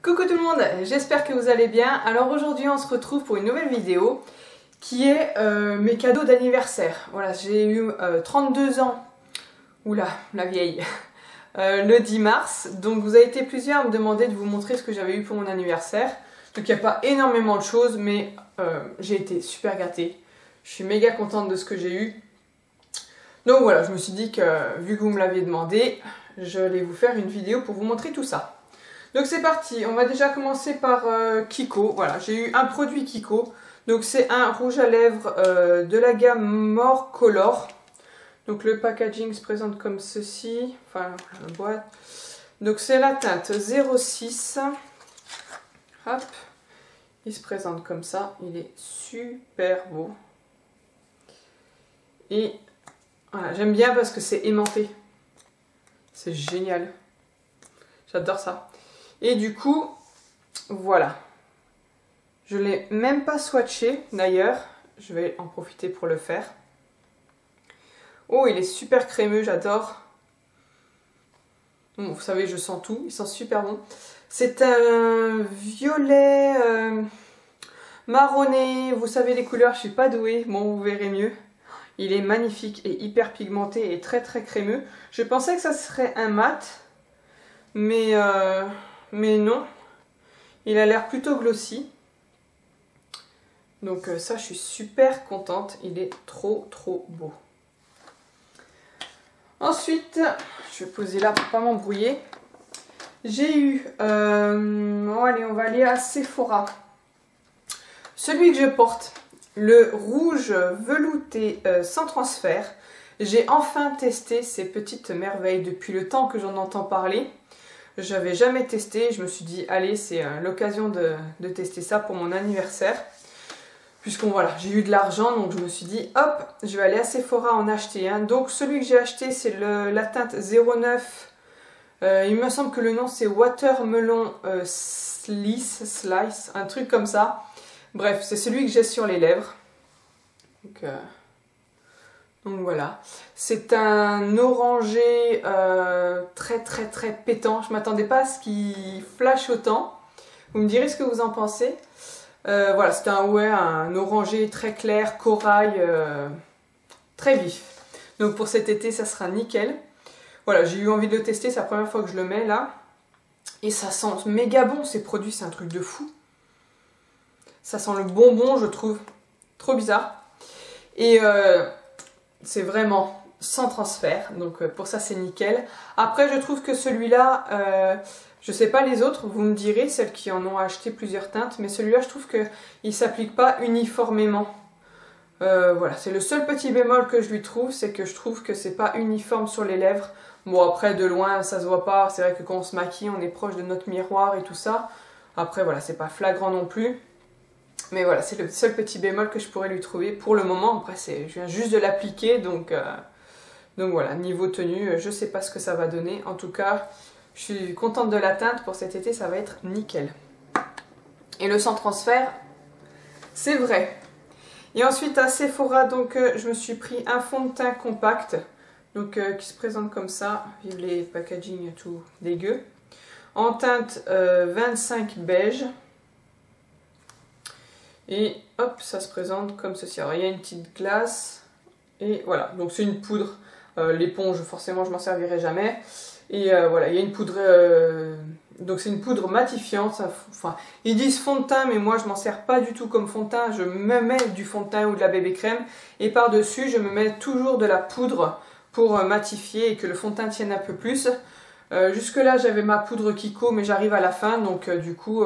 Coucou tout le monde, j'espère que vous allez bien. Alors aujourd'hui on se retrouve pour une nouvelle vidéo qui est mes cadeaux d'anniversaire. Voilà, j'ai eu 32 ans, oula, la vieille, le 10 mars. Donc vous avez été plusieurs à me demander de vous montrer ce que j'avais eu pour mon anniversaire. Donc il n'y a pas énormément de choses, mais j'ai été super gâtée. Je suis méga contente de ce que j'ai eu. Donc voilà, je me suis dit que vu que vous me l'aviez demandé, j'allais vous faire une vidéo pour vous montrer tout ça. Donc c'est parti, on va déjà commencer par Kiko. Voilà, j'ai eu un produit Kiko. Donc c'est un rouge à lèvres de la gamme More Color. Donc le packaging se présente comme ceci. Enfin, la boîte. Donc c'est la teinte 06. Hop. Il se présente comme ça. Il est super beau. Et voilà, j'aime bien parce que c'est aimanté. C'est génial. J'adore ça. Et du coup, voilà. Je ne l'ai même pas swatché d'ailleurs. Je vais en profiter pour le faire. Oh, il est super crémeux, j'adore. Bon, vous savez, je sens tout. Il sent super bon. C'est un violet marronné. Vous savez les couleurs, je ne suis pas douée. Bon, vous verrez mieux. Il est magnifique et hyper pigmenté et très très crémeux. Je pensais que ça serait un mat. Mais non, il a l'air plutôt glossy. Donc ça, je suis super contente. Il est trop beau. Ensuite, je vais poser là pour pas m'embrouiller. J'ai eu... bon, allez, on va aller à Sephora. Celui que je porte, le rouge velouté sans transfert. J'ai enfin testé ces petites merveilles depuis le temps que j'en entends parler. J'avais jamais testé, je me suis dit allez, c'est l'occasion de tester ça pour mon anniversaire. Puisqu'on voilà, j'ai eu de l'argent, donc je me suis dit hop, je vais aller à Sephora en acheter un. Donc celui que j'ai acheté, c'est la teinte 09. Il me semble que le nom c'est Watermelon Slice, un truc comme ça. Bref, c'est celui que j'ai sur les lèvres. Donc voilà, c'est un orangé très pétant. Je ne m'attendais pas à ce qu'il flash autant. Vous me direz ce que vous en pensez. Voilà, c'est un orangé très clair, corail, très vif. Donc pour cet été, ça sera nickel. Voilà, j'ai eu envie de le tester, c'est la première fois que je le mets là. Et ça sent méga bon, ces produits, c'est un truc de fou. Ça sent le bonbon, je trouve. Trop bizarre. Et... c'est vraiment sans transfert, donc pour ça c'est nickel. Après je trouve que celui-là, je sais pas les autres, vous me direz, celles qui en ont acheté plusieurs teintes, mais celui-là je trouve qu'il ne s'applique pas uniformément. Voilà, c'est le seul petit bémol que je lui trouve, c'est que je trouve que c'est pas uniforme sur les lèvres. Bon après de loin ça se voit pas, c'est vrai que quand on se maquille on est proche de notre miroir et tout ça. Après voilà, c'est pas flagrant non plus. Mais voilà, c'est le seul petit bémol que je pourrais lui trouver pour le moment. Après, je viens juste de l'appliquer, donc voilà, niveau tenue, je sais pas ce que ça va donner. En tout cas, je suis contente de la teinte. Pour cet été, ça va être nickel. Et le sans transfert, c'est vrai. Et ensuite, à Sephora, donc je me suis pris un fond de teint compact, donc qui se présente comme ça. Vive les packaging tout dégueu. En teinte 25 beige. Et hop, ça se présente comme ceci. Alors il y a une petite glace. Et voilà, donc c'est une poudre. L'éponge, forcément, je m'en servirai jamais. Et voilà, il y a une poudre. Donc c'est une poudre matifiante. Enfin, ils disent fond de teint, mais moi je m'en sers pas du tout comme fond de teint. Je me mets du fond de teint ou de la bébé crème. Et par-dessus, je me mets toujours de la poudre pour matifier et que le fond de teint tienne un peu plus. Jusque là j'avais ma poudre Kiko, mais j'arrive à la fin, donc du coup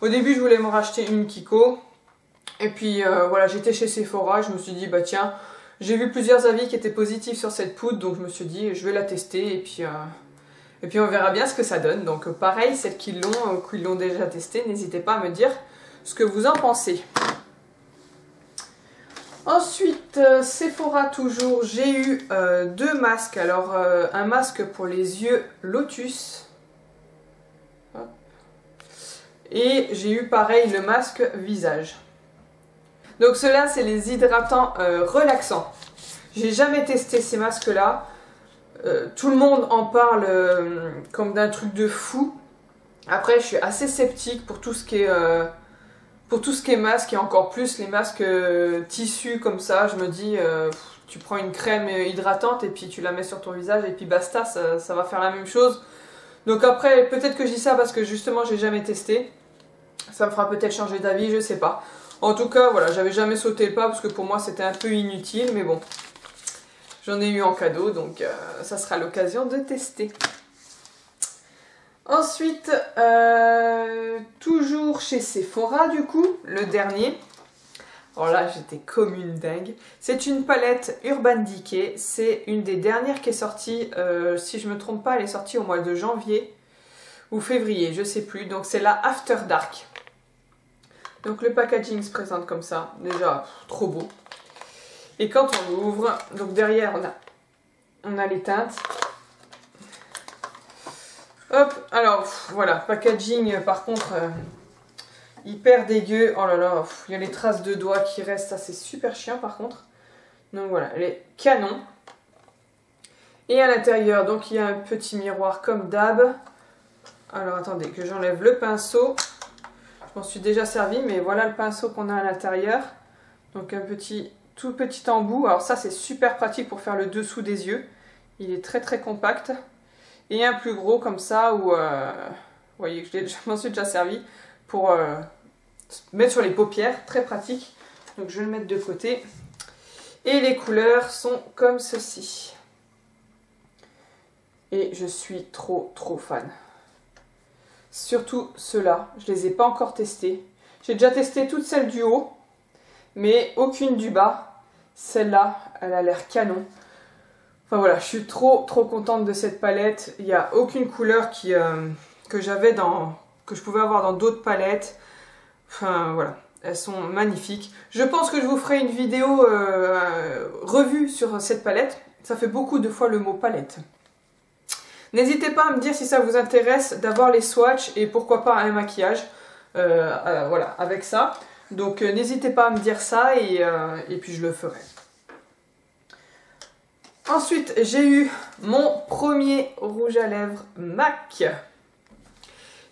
au début je voulais me racheter une Kiko, et puis voilà, j'étais chez Sephora, je me suis dit bah tiens, j'ai vu plusieurs avis qui étaient positifs sur cette poudre, donc je me suis dit je vais la tester, et puis on verra bien ce que ça donne. Donc pareil, celles qui l'ont déjà testé, n'hésitez pas à me dire ce que vous en pensez. Ensuite, Sephora toujours, j'ai eu deux masques. Alors, un masque pour les yeux Lotus. Hop. Et j'ai eu pareil le masque visage. Donc ceux-là, c'est les hydratants relaxants. J'ai jamais testé ces masques-là. Tout le monde en parle comme d'un truc de fou. Après, je suis assez sceptique pour tout ce qui est masque et encore plus les masques tissus comme ça. Je me dis, tu prends une crème hydratante et puis tu la mets sur ton visage et puis basta, ça va faire la même chose. Donc après, peut-être que je dis ça parce que justement, j'ai jamais testé. Ça me fera peut-être changer d'avis, je sais pas. En tout cas, voilà, j'avais jamais sauté le pas parce que pour moi, c'était un peu inutile. Mais bon, j'en ai eu en cadeau, donc ça sera l'occasion de tester. Ensuite, toujours chez Sephora du coup, le dernier. Alors là, j'étais comme une dingue. C'est une palette Urban Decay. C'est une des dernières qui est sortie. Si je me trompe pas, elle est sortie au mois de janvier ou février, je sais plus. Donc c'est la After Dark. Donc le packaging se présente comme ça. Déjà, trop beau. Et quand on l'ouvre, donc derrière on a les teintes. Hop, alors voilà, packaging par contre hyper dégueu. Oh là là, il y a les traces de doigts qui restent, ça c'est super chiant par contre. Donc voilà, elle est canon. Et à l'intérieur, donc il y a un petit miroir comme d'hab. Alors attendez, que j'enlève le pinceau. Je m'en suis déjà servi, mais voilà le pinceau qu'on a à l'intérieur. Donc un tout petit embout. Alors ça c'est super pratique pour faire le dessous des yeux. Il est très très compact. Et un plus gros comme ça où, vous voyez, je m'en suis déjà servi pour mettre sur les paupières, très pratique. Donc je vais le mettre de côté. Et les couleurs sont comme ceci. Et je suis trop fan. Surtout ceux-là, je les ai pas encore testés. J'ai déjà testé toutes celles du haut, mais aucune du bas. Celle-là, elle a l'air canon. Enfin voilà, je suis trop contente de cette palette. Il n'y a aucune couleur que je pouvais avoir dans d'autres palettes. Enfin voilà, elles sont magnifiques. Je pense que je vous ferai une vidéo revue sur cette palette. Ça fait beaucoup de fois le mot palette. N'hésitez pas à me dire si ça vous intéresse d'avoir les swatchs et pourquoi pas un maquillage. Voilà, avec ça. Donc n'hésitez pas à me dire ça et puis je le ferai. Ensuite, j'ai eu mon premier rouge à lèvres MAC.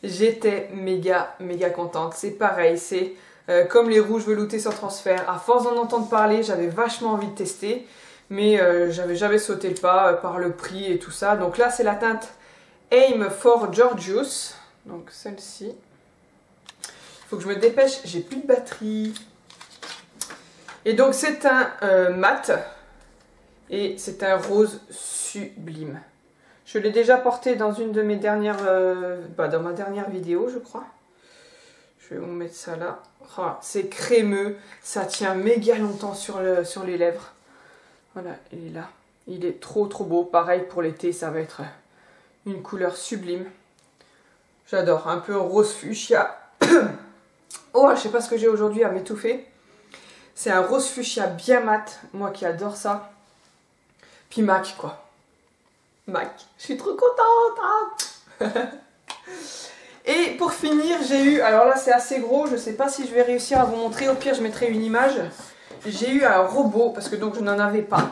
J'étais méga contente. C'est pareil, c'est comme les rouges veloutés sans transfert. À force d'en entendre parler, j'avais vachement envie de tester. Mais j'avais jamais sauté le pas par le prix et tout ça. Donc là, c'est la teinte Aim for Gorgeous. Donc celle-ci. Il faut que je me dépêche, j'ai plus de batterie. Et donc c'est un mat. Et c'est un rose sublime. Je l'ai déjà porté dans une de mes dernières... dans ma dernière vidéo, je crois. Je vais vous mettre ça là. Oh, c'est crémeux. Ça tient méga longtemps sur les lèvres. Voilà, il est là. Il est trop beau. Pareil pour l'été, ça va être une couleur sublime. J'adore. Un peu rose fuchsia. Oh, je sais pas ce que j'ai aujourd'hui à m'étouffer. C'est un rose fuchsia bien mat. Moi qui adore ça. Puis MAC, quoi. MAC. Je suis trop contente. Hein. Et pour finir, j'ai eu... Alors là, c'est assez gros. Je sais pas si je vais réussir à vous montrer. Au pire, je mettrai une image. J'ai eu un robot, parce que donc je n'en avais pas.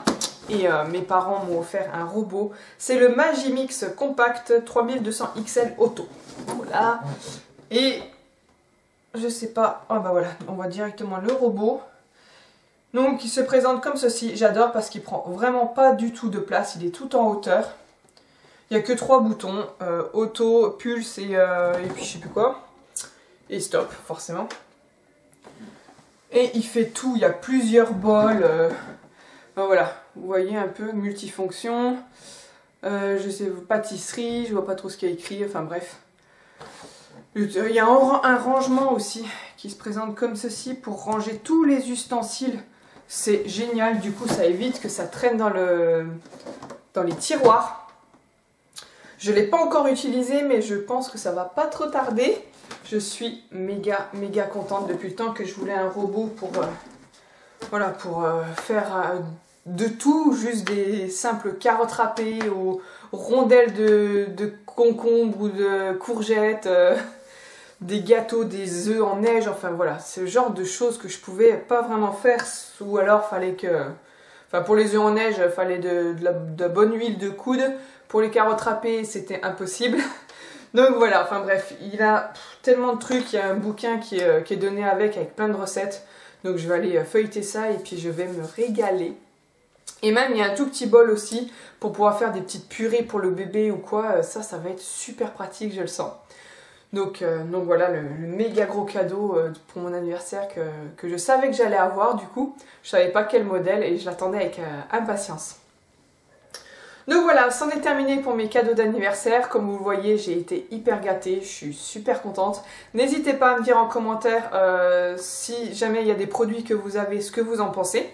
Et mes parents m'ont offert un robot. C'est le Magimix Compact 3200 XL Auto. Voilà. Et je sais pas... Ah bah voilà, on voit directement le robot. Donc il se présente comme ceci. J'adore parce qu'il prend vraiment pas du tout de place. Il est tout en hauteur. Il n'y a que 3 boutons. Auto, pulse et puis je sais plus quoi. Et stop, forcément. Et il fait tout. Il y a plusieurs bols. Ben voilà, vous voyez un peu multifonction. Je sais, pâtisserie. Je vois pas trop ce qu'il y a écrit. Enfin bref. Il y a un rangement aussi qui se présente comme ceci pour ranger tous les ustensiles. C'est génial, du coup ça évite que ça traîne dans les tiroirs. Je ne l'ai pas encore utilisé, mais je pense que ça va pas trop tarder. Je suis méga contente depuis le temps que je voulais un robot pour, voilà, pour faire de tout, juste des simples carottes râpées aux rondelles de concombre ou de courgettes. Des gâteaux, des œufs en neige, enfin voilà, c'est le genre de choses que je pouvais pas vraiment faire, ou alors fallait que... Enfin pour les œufs en neige, fallait de la bonne huile de coude, pour les carottes râpées c'était impossible, Donc voilà, enfin bref, il a tellement de trucs, il y a un bouquin qui est donné avec plein de recettes. Donc je vais aller feuilleter ça et puis je vais me régaler. Et même il y a un tout petit bol aussi pour pouvoir faire des petites purées pour le bébé ou quoi. Ça va être super pratique, je le sens. Donc voilà le méga gros cadeau pour mon anniversaire que je savais que j'allais avoir du coup. Je savais pas quel modèle et je l'attendais avec impatience. Donc voilà, c'en est terminé pour mes cadeaux d'anniversaire. Comme vous le voyez, j'ai été hyper gâtée, je suis super contente. N'hésitez pas à me dire en commentaire si jamais il y a des produits que vous avez, ce que vous en pensez.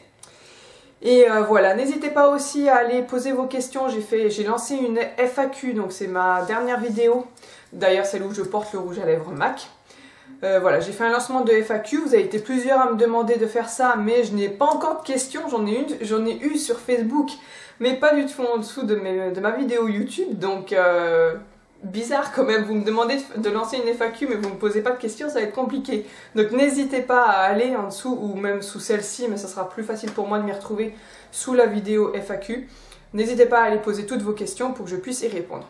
Et voilà, n'hésitez pas aussi à aller poser vos questions. J'ai lancé une FAQ, donc c'est ma dernière vidéo. D'ailleurs, celle où je porte le rouge à lèvres MAC. Voilà, j'ai fait un lancement de FAQ. Vous avez été plusieurs à me demander de faire ça, mais je n'ai pas encore de questions. J'en ai eu sur Facebook, mais pas du tout en dessous de ma vidéo YouTube. Donc, bizarre quand même. Vous me demandez de lancer une FAQ, mais vous ne me posez pas de questions, ça va être compliqué. Donc, n'hésitez pas à aller en dessous, ou même sous celle-ci, mais ça sera plus facile pour moi de m'y retrouver sous la vidéo FAQ. N'hésitez pas à aller poser toutes vos questions pour que je puisse y répondre.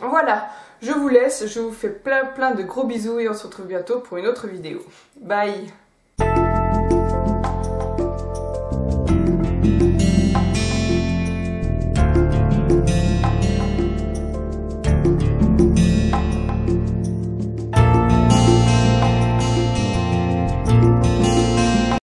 Voilà, je vous laisse, je vous fais plein de gros bisous et on se retrouve bientôt pour une autre vidéo. Bye!